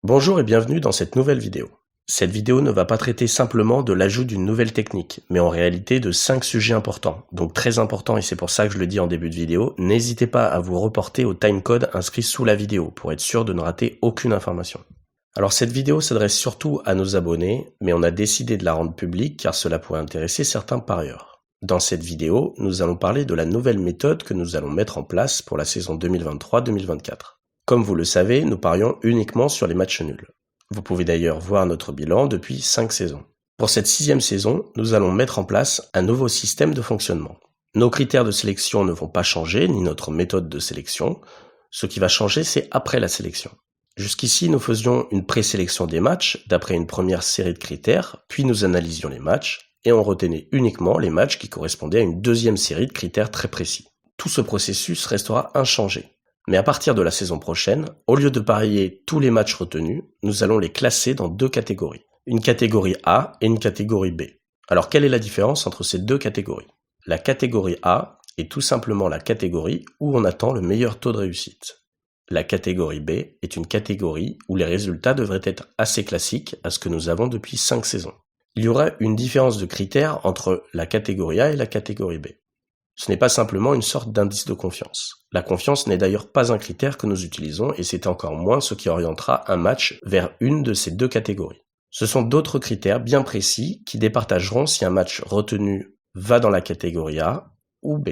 Bonjour et bienvenue dans cette nouvelle vidéo. Cette vidéo ne va pas traiter simplement de l'ajout d'une nouvelle technique, mais en réalité de 5 sujets importants, donc très importants et c'est pour ça que je le dis en début de vidéo. N'hésitez pas à vous reporter au timecode inscrit sous la vidéo pour être sûr de ne rater aucune information. Alors cette vidéo s'adresse surtout à nos abonnés, mais on a décidé de la rendre publique car cela pourrait intéresser certains parieurs. Dans cette vidéo, nous allons parler de la nouvelle méthode que nous allons mettre en place pour la saison 2023-2024. Comme vous le savez, nous parions uniquement sur les matchs nuls. Vous pouvez d'ailleurs voir notre bilan depuis 5 saisons. Pour cette 6e saison, nous allons mettre en place un nouveau système de fonctionnement. Nos critères de sélection ne vont pas changer, ni notre méthode de sélection. Ce qui va changer, c'est après la sélection. Jusqu'ici, nous faisions une présélection des matchs d'après une première série de critères, puis nous analysions les matchs, et on retenait uniquement les matchs qui correspondaient à une deuxième série de critères très précis. Tout ce processus restera inchangé. Mais à partir de la saison prochaine, au lieu de parier tous les matchs retenus, nous allons les classer dans 2 catégories. Une catégorie A et une catégorie B. Alors quelle est la différence entre ces 2 catégories ? La catégorie A est tout simplement la catégorie où on attend le meilleur taux de réussite. La catégorie B est une catégorie où les résultats devraient être assez classiques à ce que nous avons depuis 5 saisons. Il y aura une différence de critères entre la catégorie A et la catégorie B. Ce n'est pas simplement une sorte d'indice de confiance. La confiance n'est d'ailleurs pas un critère que nous utilisons et c'est encore moins ce qui orientera un match vers une de ces 2 catégories. Ce sont d'autres critères bien précis qui départageront si un match retenu va dans la catégorie A ou B.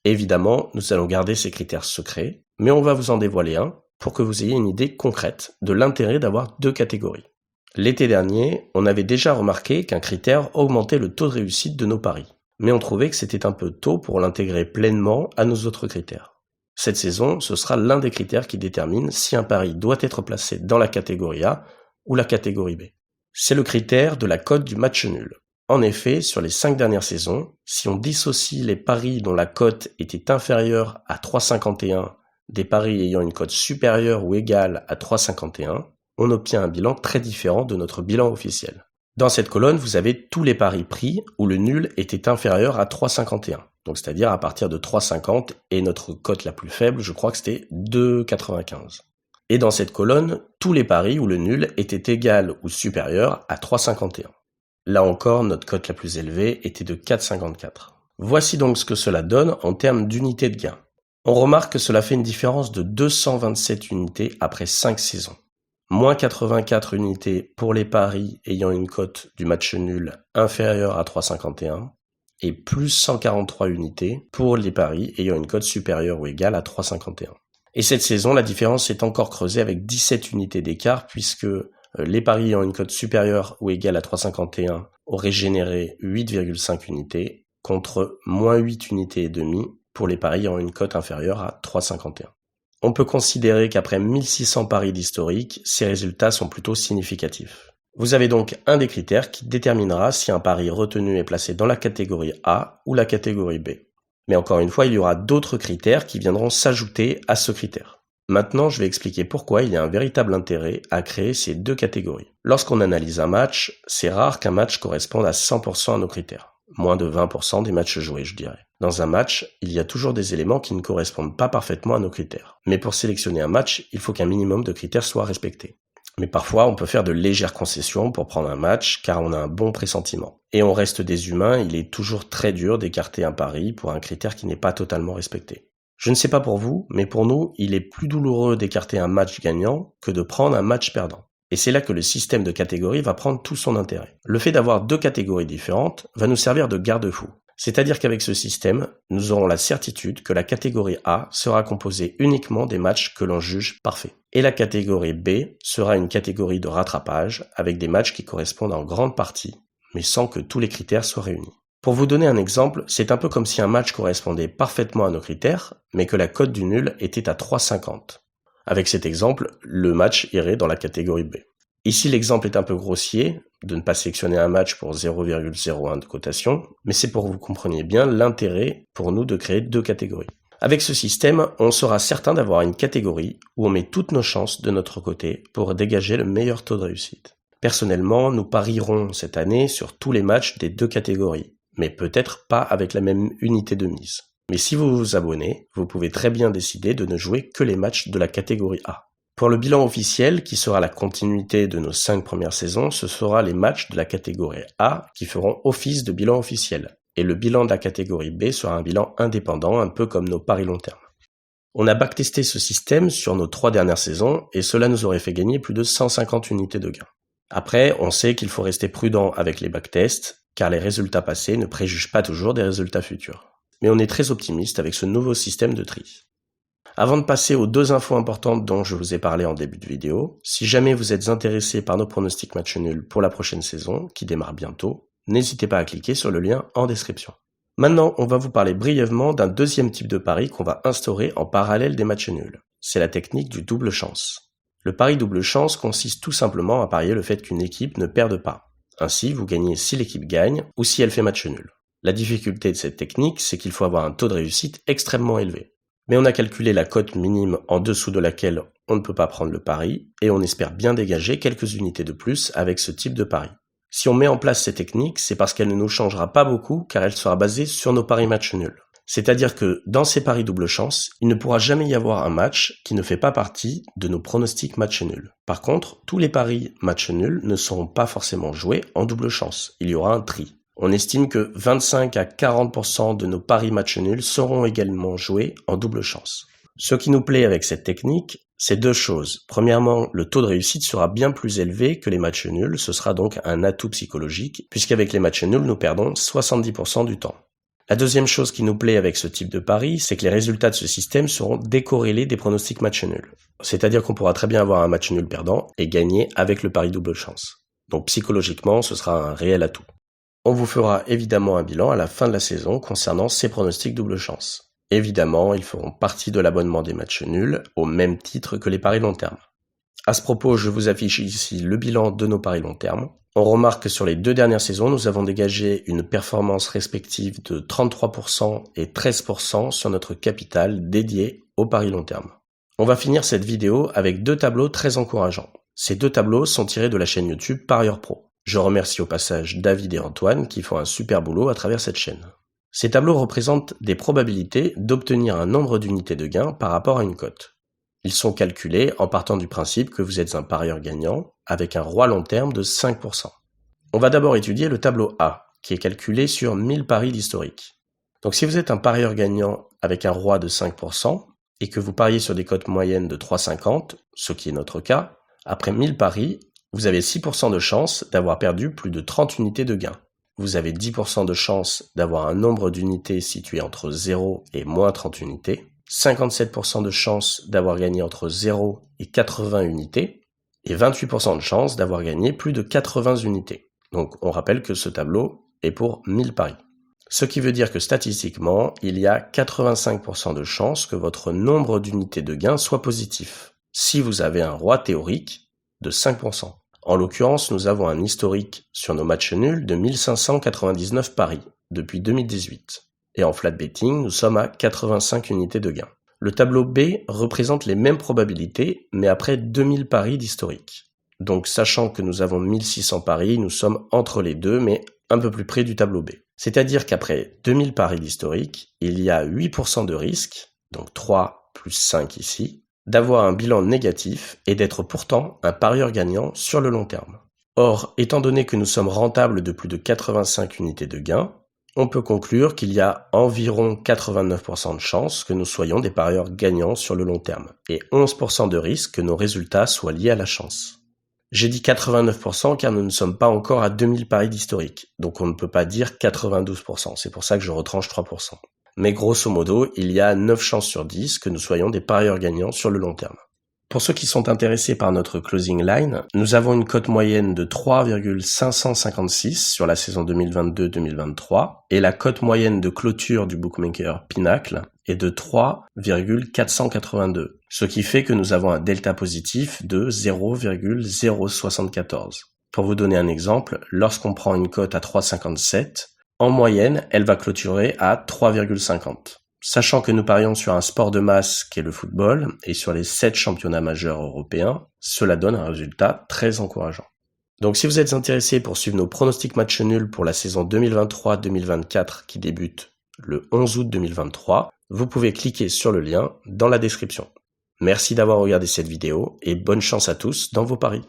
Évidemment, nous allons garder ces critères secrets, mais on va vous en dévoiler un pour que vous ayez une idée concrète de l'intérêt d'avoir 2 catégories. L'été dernier, on avait déjà remarqué qu'un critère augmentait le taux de réussite de nos paris. Mais on trouvait que c'était un peu tôt pour l'intégrer pleinement à nos autres critères. Cette saison, ce sera l'un des critères qui détermine si un pari doit être placé dans la catégorie A ou la catégorie B. C'est le critère de la cote du match nul. En effet, sur les 5 dernières saisons, si on dissocie les paris dont la cote était inférieure à 3,51 des paris ayant une cote supérieure ou égale à 3,51, on obtient un bilan très différent de notre bilan officiel. Dans cette colonne, vous avez tous les paris pris où le nul était inférieur à 3,51. Donc c'est-à-dire à partir de 3,50 et notre cote la plus faible, je crois que c'était 2,95. Et dans cette colonne, tous les paris où le nul était égal ou supérieur à 3,51. Là encore, notre cote la plus élevée était de 4,54. Voici donc ce que cela donne en termes d'unités de gain. On remarque que cela fait une différence de 227 unités après 5 saisons. Moins 84 unités pour les paris ayant une cote du match nul inférieure à 3,51 et plus 143 unités pour les paris ayant une cote supérieure ou égale à 3,51. Et cette saison, la différence est encore creusée avec 17 unités d'écart puisque les paris ayant une cote supérieure ou égale à 3,51 auraient généré 8,5 unités contre moins 8 unités et demie pour les paris ayant une cote inférieure à 3,51. On peut considérer qu'après 1600 paris d'historique, ces résultats sont plutôt significatifs. Vous avez donc un des critères qui déterminera si un pari retenu est placé dans la catégorie A ou la catégorie B. Mais encore une fois, il y aura d'autres critères qui viendront s'ajouter à ce critère. Maintenant, je vais expliquer pourquoi il y a un véritable intérêt à créer ces 2 catégories. Lorsqu'on analyse un match, c'est rare qu'un match corresponde à 100% à nos critères. Moins de 20% des matchs joués, je dirais. Dans un match, il y a toujours des éléments qui ne correspondent pas parfaitement à nos critères. Mais pour sélectionner un match, il faut qu'un minimum de critères soient respectés. Mais parfois, on peut faire de légères concessions pour prendre un match car on a un bon pressentiment. Et on reste des humains, il est toujours très dur d'écarter un pari pour un critère qui n'est pas totalement respecté. Je ne sais pas pour vous, mais pour nous, il est plus douloureux d'écarter un match gagnant que de prendre un match perdant. Et c'est là que le système de catégories va prendre tout son intérêt. Le fait d'avoir 2 catégories différentes va nous servir de garde-fou. C'est-à-dire qu'avec ce système, nous aurons la certitude que la catégorie A sera composée uniquement des matchs que l'on juge parfaits. Et la catégorie B sera une catégorie de rattrapage avec des matchs qui correspondent en grande partie, mais sans que tous les critères soient réunis. Pour vous donner un exemple, c'est un peu comme si un match correspondait parfaitement à nos critères, mais que la cote du nul était à 3,50. Avec cet exemple, le match irait dans la catégorie B. Ici, l'exemple est un peu grossier, de ne pas sélectionner un match pour 0,01 de cotation, mais c'est pour que vous compreniez bien l'intérêt pour nous de créer 2 catégories. Avec ce système, on sera certain d'avoir une catégorie où on met toutes nos chances de notre côté pour dégager le meilleur taux de réussite. Personnellement, nous parierons cette année sur tous les matchs des 2 catégories, mais peut-être pas avec la même unité de mise. Mais si vous vous abonnez, vous pouvez très bien décider de ne jouer que les matchs de la catégorie A. Pour le bilan officiel, qui sera la continuité de nos 5 premières saisons, ce sera les matchs de la catégorie A qui feront office de bilan officiel. Et le bilan de la catégorie B sera un bilan indépendant, un peu comme nos paris long terme. On a backtesté ce système sur nos 3 dernières saisons et cela nous aurait fait gagner plus de 150 unités de gain. Après, on sait qu'il faut rester prudent avec les backtests, car les résultats passés ne préjugent pas toujours des résultats futurs. Mais on est très optimiste avec ce nouveau système de tri. Avant de passer aux 2 infos importantes dont je vous ai parlé en début de vidéo, si jamais vous êtes intéressé par nos pronostics match nul pour la prochaine saison, qui démarre bientôt, n'hésitez pas à cliquer sur le lien en description. Maintenant, on va vous parler brièvement d'un deuxième type de pari qu'on va instaurer en parallèle des matchs nuls. C'est la technique du double chance. Le pari double chance consiste tout simplement à parier le fait qu'une équipe ne perde pas. Ainsi, vous gagnez si l'équipe gagne ou si elle fait match nul. La difficulté de cette technique, c'est qu'il faut avoir un taux de réussite extrêmement élevé. Mais on a calculé la cote minime en dessous de laquelle on ne peut pas prendre le pari et on espère bien dégager quelques unités de plus avec ce type de pari. Si on met en place ces techniques, c'est parce qu'elle ne nous changera pas beaucoup car elle sera basée sur nos paris match nuls. C'est-à-dire que dans ces paris double chance, il ne pourra jamais y avoir un match qui ne fait pas partie de nos pronostics match nul. Par contre, tous les paris match nul ne seront pas forcément joués en double chance. Il y aura un tri. On estime que 25 à 40% de nos paris match nuls seront également joués en double chance. Ce qui nous plaît avec cette technique, c'est 2 choses. Premièrement, le taux de réussite sera bien plus élevé que les matchs nuls, ce sera donc un atout psychologique, puisqu'avec les matchs nuls, nous perdons 70% du temps. La deuxième chose qui nous plaît avec ce type de pari, c'est que les résultats de ce système seront décorrélés des pronostics match nuls. C'est-à-dire qu'on pourra très bien avoir un match nul perdant et gagner avec le pari double chance. Donc psychologiquement, ce sera un réel atout. On vous fera évidemment un bilan à la fin de la saison concernant ces pronostics double chance. Évidemment, ils feront partie de l'abonnement des matchs nuls, au même titre que les paris long terme. À ce propos, je vous affiche ici le bilan de nos paris long terme. On remarque que sur les 2 dernières saisons, nous avons dégagé une performance respective de 33% et 13% sur notre capital dédié aux paris long terme. On va finir cette vidéo avec 2 tableaux très encourageants. Ces 2 tableaux sont tirés de la chaîne YouTube Parieur Pro. Je remercie au passage David et Antoine qui font un super boulot à travers cette chaîne. Ces tableaux représentent des probabilités d'obtenir un nombre d'unités de gain par rapport à une cote. Ils sont calculés en partant du principe que vous êtes un parieur gagnant avec un roi long terme de 5%. On va d'abord étudier le tableau A, qui est calculé sur 1000 paris d'historique. Donc si vous êtes un parieur gagnant avec un roi de 5% et que vous pariez sur des cotes moyennes de 3,50, ce qui est notre cas, après 1000 paris, vous avez 6% de chance d'avoir perdu plus de 30 unités de gain. Vous avez 10% de chance d'avoir un nombre d'unités situé entre 0 et moins 30 unités, 57% de chance d'avoir gagné entre 0 et 80 unités, et 28% de chance d'avoir gagné plus de 80 unités. Donc on rappelle que ce tableau est pour 1000 paris. Ce qui veut dire que statistiquement, il y a 85% de chance que votre nombre d'unités de gain soit positif, si vous avez un roi théorique de 5%. En l'occurrence, nous avons un historique sur nos matchs nuls de 1599 paris depuis 2018. Et en flat betting, nous sommes à 85 unités de gain. Le tableau B représente les mêmes probabilités, mais après 2000 paris d'historique. Donc sachant que nous avons 1600 paris, nous sommes entre les deux, mais un peu plus près du tableau B. C'est-à-dire qu'après 2000 paris d'historique, il y a 8% de risque, donc 3 plus 5 ici, d'avoir un bilan négatif et d'être pourtant un parieur gagnant sur le long terme. Or, étant donné que nous sommes rentables de plus de 85 unités de gain, on peut conclure qu'il y a environ 89% de chances que nous soyons des parieurs gagnants sur le long terme et 11% de risque que nos résultats soient liés à la chance. J'ai dit 89% car nous ne sommes pas encore à 2000 paris d'historique, donc on ne peut pas dire 92%, c'est pour ça que je retranche 3%. Mais grosso modo, il y a 9 chances sur 10 que nous soyons des parieurs gagnants sur le long terme. Pour ceux qui sont intéressés par notre closing line, nous avons une cote moyenne de 3,556 sur la saison 2022-2023 et la cote moyenne de clôture du bookmaker Pinacle est de 3,482, ce qui fait que nous avons un delta positif de 0,074. Pour vous donner un exemple, lorsqu'on prend une cote à 3,57, en moyenne, elle va clôturer à 3,50. Sachant que nous parions sur un sport de masse qu'est le football et sur les 7 championnats majeurs européens, cela donne un résultat très encourageant. Donc si vous êtes intéressé pour suivre nos pronostics match nuls pour la saison 2023-2024 qui débute le 11 août 2023, vous pouvez cliquer sur le lien dans la description. Merci d'avoir regardé cette vidéo et bonne chance à tous dans vos paris.